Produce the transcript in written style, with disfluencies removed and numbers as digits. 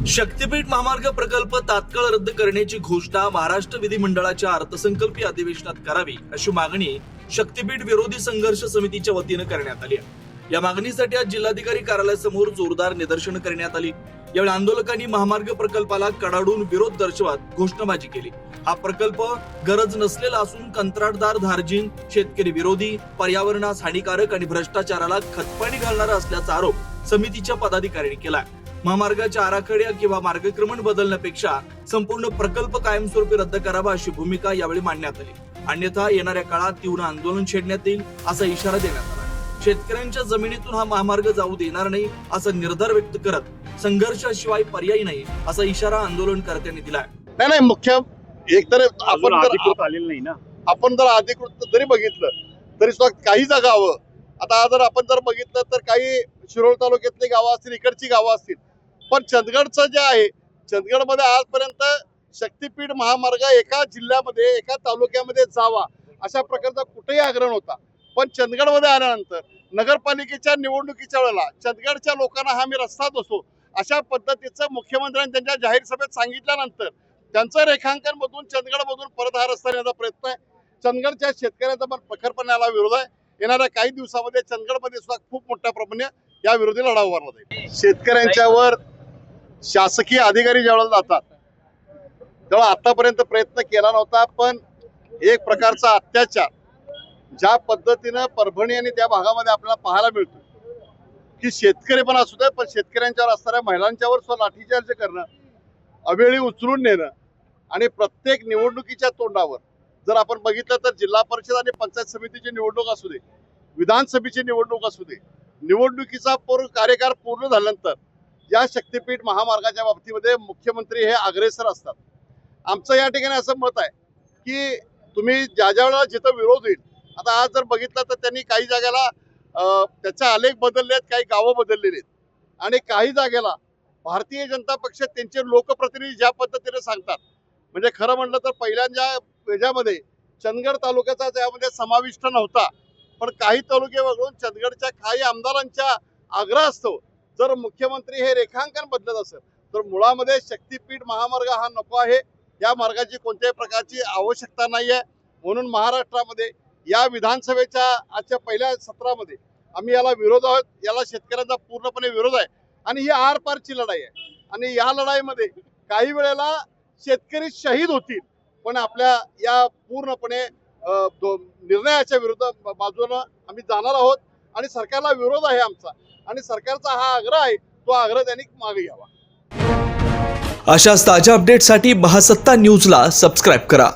शक्तीपीठ महामार्ग प्रकल्प तात्काळ रद्द करण्याची घोषणा महाराष्ट्र विधिमंडळाच्या अर्थसंकल्पीय अधिवेशनात करावी अशी मागणी शक्तीपीठ विरोधी संघर्ष समितीच्या वतीनं करण्यात आली आहे। या मागणीसाठी आज जिल्हाधिकारी कार्यालयासमोर जोरदार निदर्शनं करण्यात आली। यावेळी आंदोलकांनी महामार्ग प्रकल्पाला कडाडून विरोध दर्शवत घोषणाबाजी केली। हा प्रकल्प गरज नसलेला असून कंत्राटदार धार्जिन, शेतकरी विरोधी, पर्यावरणास हानिकारक आणि भ्रष्टाचाराला खतपाणी घालणारा असल्याचा आरोप समितीच्या पदाधिकाऱ्यांनी केला। महामार्गाच्या आराखड्या किंवा मार्गक्रमण बदलण्यापेक्षा संपूर्ण प्रकल्प कायमस्वरूपी रद्द करावा अशी भूमिका यावेळी मांडण्यात आली। अन्यथा येणाऱ्या काळात तीव्र आंदोलन छेडण्यात येईल असा इशारा देण्यात आला। शेतकऱ्यांच्या जमिनीतून हा महामार्ग जाऊ देणार नाही असा निर्धार व्यक्त करत संघर्षाशिवाय पर्याय नाही असा इशारा आंदोलनकर्त्यांनी दिलाय। नाही मुख्य एकतर आपण जर अधिकृत जरी बघितलं तरी सुद्धा काही जागा हवं। आता जर आपण जर बघितलं तर काही शिरोळ तालुक्यातली गावं असतील, इकडची गावं असतील, पण चंदगडचं जे आहे, चंदगडमध्ये आजपर्यंत शक्तीपीठ महामार्ग एका जिल्ह्यामध्ये एका तालुक्यामध्ये जावा अशा प्रकारचा कुठेही आग्रह नव्हता। पण चंदगडमध्ये आल्यानंतर नगरपालिकेच्या निवडणुकीच्या वेळेला चंदगडच्या लोकांना हा मी रस्ता देतो अशा पद्धतीचं मुख्यमंत्र्यांनी त्यांच्या जाहीर सभेत सांगितल्यानंतर त्यांचं रेखांकन मधून चंदगडमधून परत हा रस्ता नेण्याचा प्रयत्न आहे। चंदगडच्या शेतकऱ्यांचा पण प्रखरपणे याला विरोध आहे। येणाऱ्या काही दिवसामध्ये चंदगडमध्ये सुद्धा खूप मोठ्या प्रमाणे या विरोधी लढा उभारला जाईल। शेतकऱ्यांच्यावर शासकीय अधिकारी ज्यावेळेला जातात तेव्हा आतापर्यंत प्रयत्न केला नव्हता, पण एक प्रकारचा अत्याचार ज्या पद्धतीनं परभणी आणि त्या भागामध्ये आपल्याला पाहायला मिळतो की शेतकरी पण असू दे, पण शेतकऱ्यांच्यावर असणाऱ्या महिलांच्यावर सुद्धा लाठीचार्ज करणं, अवेळी उचलून नेणं आणि प्रत्येक निवडणुकीच्या तोंडावर जर आपण बघितलं तर जिल्हा परिषद आणि पंचायत समितीची निवडणूक असू दे, विधानसभेची निवडणूक असू दे, निवडणुकीचा कार्यकाळ पूर्ण झाल्यानंतर या शक्तीपीठ महामार्गाच्या बाबतीमध्ये मुख्यमंत्री हे अग्रेसर असतात। आमचं या ठिकाणी असं मत आहे की तुम्ही ज्या वेळेला जिथं विरोध होईल, आता आज जर बघितलं तर त्यांनी काही जागेला त्याचा आलेख बदलले आहेत, काही गावं बदललेली आहेत आणि काही जागेला भारतीय जनता पक्ष त्यांचे लोकप्रतिनिधी ज्या पद्धतीने सांगतात, म्हणजे खरं म्हटलं तर पहिल्यांदा याच्यामध्ये चंदगड तालुक्याचा त्यामध्ये समाविष्ट नव्हता, पण काही तालुके वगळून चंदगडच्या काही आमदारांच्या आग्रहास्तव जर मुख्यमंत्री हे रेखांकन बदलत असेल तर मुळामध्ये शक्तीपीठ महामार्ग हा नको आहे। या मार्गाची कोणत्याही प्रकारची आवश्यकता नाही आहे। म्हणून महाराष्ट्रामध्ये या विधानसभेच्या आजच्या पहिल्या सत्रामध्ये आम्ही याला विरोध आहोत। याला शेतकऱ्यांचा पूर्णपणे विरोध आहे आणि ही आरपारची लढाई आहे आणि या लढाईमध्ये काही वेळेला शेतकरी शहीद होतील, पण आपल्या या पूर्णपणे निर्णयाच्या विरुद्ध बाजूने आम्ही जाणार आहोत आणि सरकारला विरोध आहे आमचा आणि सरकारचा हा आग्रह आहे, तो आग्रह त्यांनी मागे घ्यावा। अशाच ताज्या अपडेटसाठी महासत्ता न्यूजला सबस्क्राईब करा।